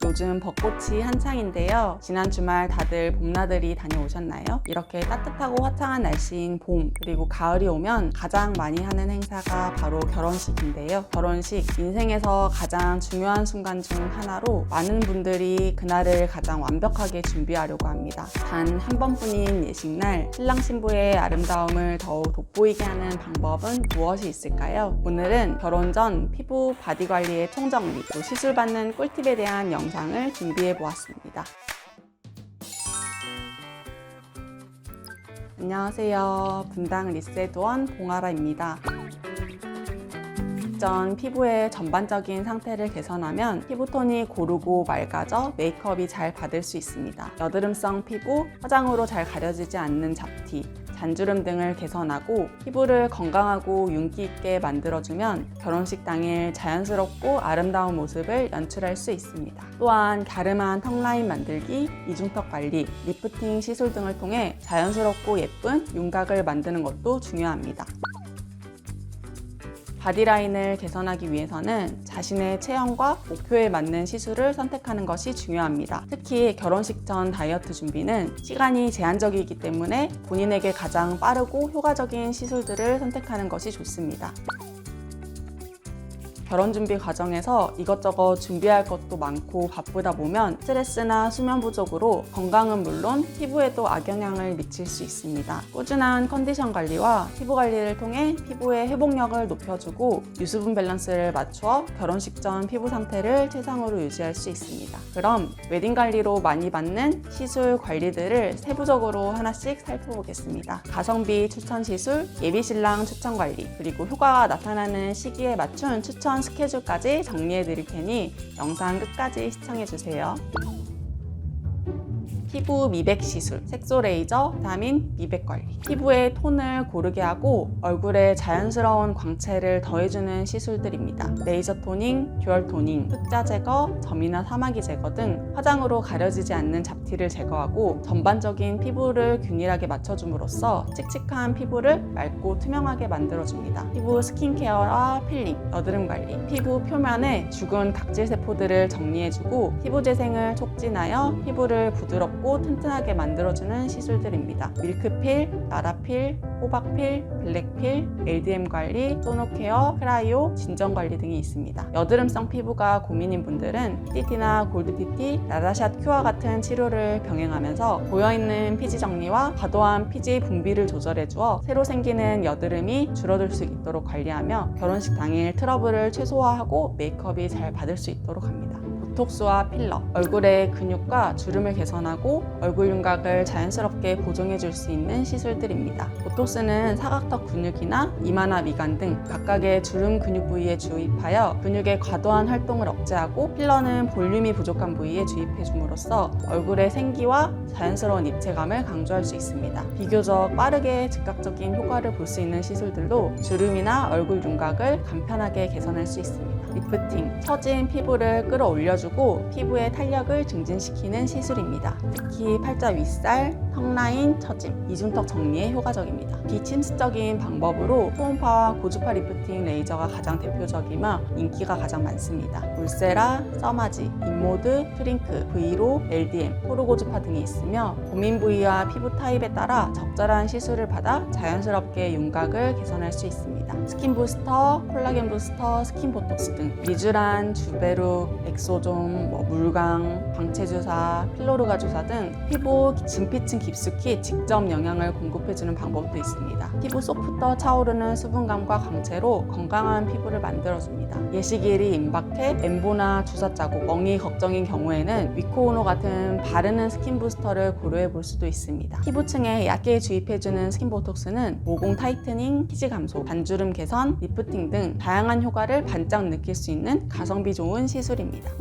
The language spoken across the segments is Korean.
요즘 벚꽃이 한창인데요. 지난 주말 다들 봄나들이 다녀오셨나요? 이렇게 따뜻하고 화창한 날씨인 봄 그리고 가을이 오면 가장 많이 하는 행사가 바로 결혼식인데요. 결혼식, 인생에서 가장 중요한 순간 중 하나로 많은 분들이 그날을 가장 완벽하게 준비하려고 합니다. 단 한 번뿐인 예식날, 신랑 신부의 아름다움을 더욱 돋보이게 하는 방법은 무엇이 있을까요? 오늘은 결혼 전 피부 바디 관리의 총정리, 또 시술 받는 꿀팁에 대한 영상을 준비해 보았습니다. 안녕하세요. 분당 리셋원 봉아라입니다. 전 피부의 전반적인 상태를 개선하면 피부톤이 고르고 맑아져 메이크업이 잘 받을 수 있습니다. 여드름성 피부, 화장으로 잘 가려지지 않는 잡티, 잔주름 등을 개선하고 피부를 건강하고 윤기 있게 만들어주면 결혼식 당일 자연스럽고 아름다운 모습을 연출할 수 있습니다. 또한 갸름한 턱 라인 만들기, 이중턱 관리, 리프팅 시술 등을 통해 자연스럽고 예쁜 윤곽을 만드는 것도 중요합니다. 바디라인을 개선하기 위해서는 자신의 체형과 목표에 맞는 시술을 선택하는 것이 중요합니다. 특히 결혼식 전 다이어트 준비는 시간이 제한적이기 때문에 본인에게 가장 빠르고 효과적인 시술들을 선택하는 것이 좋습니다. 결혼 준비 과정에서 이것저것 준비할 것도 많고 바쁘다 보면 스트레스나 수면 부족으로 건강은 물론 피부에도 악영향을 미칠 수 있습니다. 꾸준한 컨디션 관리와 피부 관리를 통해 피부의 회복력을 높여주고 유수분 밸런스를 맞추어 결혼식 전 피부 상태를 최상으로 유지할 수 있습니다. 그럼 웨딩 관리로 많이 받는 시술 관리들을 세부적으로 하나씩 살펴보겠습니다. 가성비 추천 시술, 예비신랑 추천 관리, 그리고 효과가 나타나는 시기에 맞춘 추천 스케줄까지 정리해 드릴 테니 영상 끝까지 시청해 주세요. 피부 미백 시술, 색소 레이저, 비타민, 미백 관리. 피부의 톤을 고르게 하고 얼굴에 자연스러운 광채를 더해주는 시술들입니다. 레이저 토닝, 듀얼 토닝, 흑자 제거, 점이나 사마귀 제거 등 화장으로 가려지지 않는 잡티를 제거하고 전반적인 피부를 균일하게 맞춰줌으로써 칙칙한 피부를 맑고 투명하게 만들어줍니다. 피부 스킨케어와 필링, 여드름 관리, 피부 표면에 죽은 각질 세포들을 정리해주고 피부 재생을 촉진하여 피부를 부드럽고 튼튼하게 만들어주는 시술들입니다. 밀크필, 나라필, 호박필, 블랙필, LDM 관리, 토너케어, 크라이오, 진정 관리 등이 있습니다. 여드름성 피부가 고민인 분들은 PTT나 골드PT, 라다샷 큐와 같은 치료를 병행하면서 고여있는 피지 정리와 과도한 피지 분비를 조절해주어 새로 생기는 여드름이 줄어들 수 있도록 관리하며 결혼식 당일 트러블을 최소화하고 메이크업이 잘 받을 수 있도록 합니다. 보톡스와 필러, 얼굴의 근육과 주름을 개선하고 얼굴 윤곽을 자연스럽게 보정해 줄 수 있는 시술들입니다. 보톡스는 사각턱 근육이나 이마나 미간 등 각각의 주름 근육 부위에 주입하여 근육의 과도한 활동을 억제하고, 필러는 볼륨이 부족한 부위에 주입해 줌으로써 얼굴의 생기와 자연스러운 입체감을 강조할 수 있습니다. 비교적 빠르게 즉각적인 효과를 볼 수 있는 시술들로 주름이나 얼굴 윤곽을 간편하게 개선할 수 있습니다. 리프팅, 처진 피부를 끌어올려주고 피부의 탄력을 증진시키는 시술입니다. 특히 팔자 윗살, 턱라인 처짐, 이중턱 정리에 효과적입니다. 비침습적인 방법으로 초음파와 고주파 리프팅 레이저가 가장 대표적이며 인기가 가장 많습니다. 울세라, 써마지, 인모드, 트링크, 브이로, LDM, 토르고주파 등이 있으며 고민 부위와 피부 타입에 따라 적절한 시술을 받아 자연스럽게 윤곽을 개선할 수 있습니다. 스킨 부스터, 콜라겐 부스터, 스킨 보톡스 등 미주란, 주베룩, 엑소존, 물광, 방체주사, 필로르가 주사 등 피부 진피층 깊숙이 직접 영양을 공급해주는 방법도 있습니다. 피부 쏙부터 차오르는 수분감과 광채로 건강한 피부를 만들어줍니다. 예식일이 임박해 엠보나 주사 자국, 멍이 걱정인 경우에는 위코우노 같은 바르는 스킨 부스터를 고려해 볼 수도 있습니다. 피부층에 얇게 주입해주는 스킨 보톡스는 모공 타이트닝, 피지 감소, 반주름 개선, 리프팅 등 다양한 효과를 반짝 느낄 수 있는 가성비 좋은 시술입니다.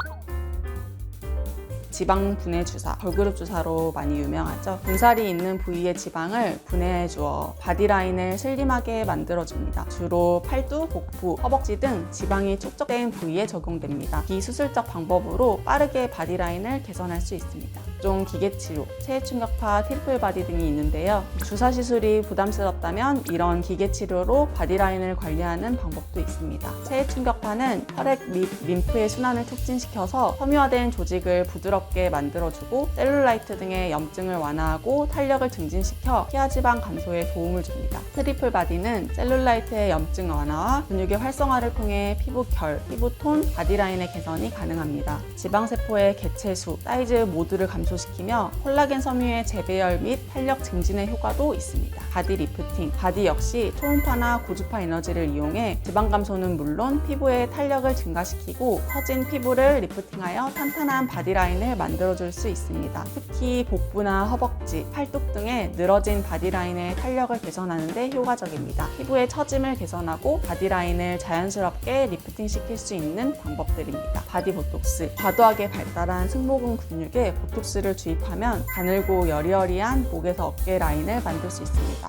지방 분해 주사, 걸그룹 주사로 많이 유명하죠. 군살이 있는 부위의 지방을 분해해 주어 바디라인을 슬림하게 만들어줍니다. 주로 팔뚝, 복부, 허벅지 등 지방이 축적된 부위에 적용됩니다. 비수술적 방법으로 빠르게 바디라인을 개선할 수 있습니다. 각종 기계치료, 체해충격파, 트리플 바디 등이 있는데요. 주사 시술이 부담스럽다면 이런 기계치료로 바디라인을 관리하는 방법도 있습니다. 체해충격파는 혈액 및 림프의 순환을 촉진시켜서 섬유화된 조직을 부드럽게 만들어주고 셀룰라이트 등의 염증을 완화하고 탄력을 증진시켜 피하지방 감소에 도움을 줍니다. 트리플 바디는 셀룰라이트의 염증 완화와 근육의 활성화를 통해 피부 결, 피부 톤, 바디라인의 개선이 가능합니다. 지방세포의 개체수, 사이즈 모두를 감소시키며 콜라겐 섬유의 재배열 및 탄력 증진의 효과도 있습니다. 바디 리프팅, 바디 역시 초음파나 고주파 에너지를 이용해 지방 감소는 물론 피부의 탄력을 증가시키고 처진 피부를 리프팅하여 탄탄한 바디라인을 만들어줄 수 있습니다. 특히 복부나 허벅지, 팔뚝 등의 늘어진 바디라인의 탄력을 개선하는 데 효과적입니다. 피부의 처짐을 개선하고 바디라인을 자연스럽게 리프팅시킬 수 있는 방법들입니다. 바디 보톡스, 과도하게 발달한 승모근 근육에 보톡스를 주입하면 가늘고 여리여리한 목에서 어깨 라인을 만들 수 있습니다.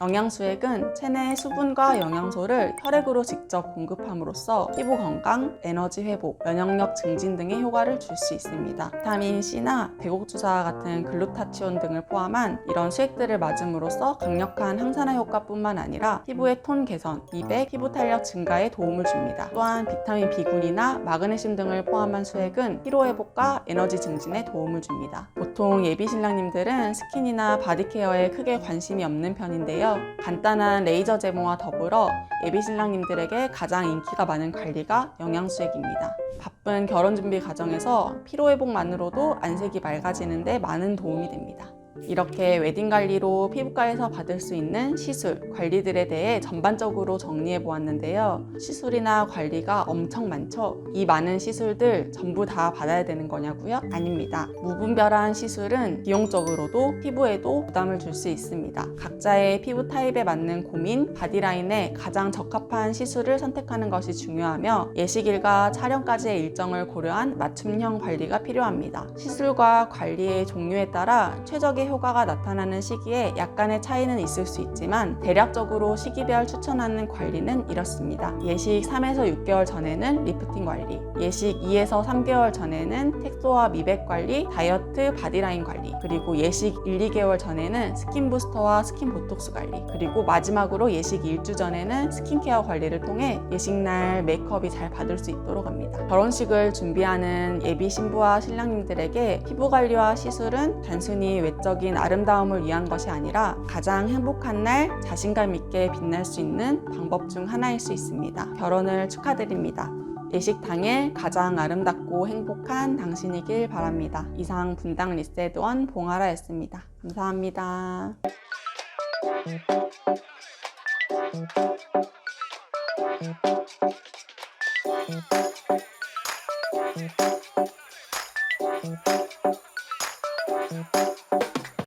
영양수액은 체내 수분과 영양소를 혈액으로 직접 공급함으로써 피부 건강, 에너지 회복, 면역력 증진 등의 효과를 줄 수 있습니다. 비타민 C나 대곡주사 같은 글루타치온 등을 포함한 이런 수액들을 맞음으로써 강력한 항산화 효과뿐만 아니라 피부의 톤 개선, 미백, 피부 탄력 증가에 도움을 줍니다. 또한 비타민 B군이나 마그네슘 등을 포함한 수액은 피로 회복과 에너지 증진에 도움을 줍니다. 보통 예비 신랑님들은 스킨이나 바디케어에 크게 관심이 없는 편인데요. 간단한 레이저 제모와 더불어 예비 신랑님들에게 가장 인기가 많은 관리가 영양수액입니다. 바쁜 결혼 준비 과정에서 피로 회복만으로도 안색이 맑아지는 데 많은 도움이 됩니다. 이렇게 웨딩 관리로 피부과에서 받을 수 있는 시술, 관리들에 대해 전반적으로 정리해 보았는데요. 시술이나 관리가 엄청 많죠? 이 많은 시술들 전부 다 받아야 되는 거냐고요? 아닙니다. 무분별한 시술은 비용적으로도 피부에도 부담을 줄 수 있습니다. 각자의 피부 타입에 맞는 고민, 바디라인에 가장 적합한 시술을 선택하는 것이 중요하며 예식일과 촬영까지의 일정을 고려한 맞춤형 관리가 필요합니다. 시술과 관리의 종류에 따라 최적의 효과가 나타나는 시기에 약간의 차이는 있을 수 있지만 대략적으로 시기별 추천하는 관리는 이렇습니다. 예식 3에서 6개월 전에는 리프팅 관리, 예식 2에서 3개월 전에는 색소와 미백 관리, 다이어트, 바디라인 관리, 그리고 예식 1, 2개월 전에는 스킨 부스터와 스킨 보톡스 관리, 그리고 마지막으로 예식 1주 전에는 스킨케어 관리를 통해 예식날 메이크업이 잘 받을 수 있도록 합니다. 결혼식을 준비하는 예비 신부와 신랑님들에게 피부 관리와 시술은 단순히 외적인 아름다움을 위한 것이 아니라 가장 행복한 날 자신감 있게 빛날 수 있는 방법 중 하나일 수 있습니다. 결혼을 축하드립니다. 예식 당일 가장 아름답고 행복한 당신이길 바랍니다. 이상 분당 리셋원 봉아라였습니다. 감사합니다.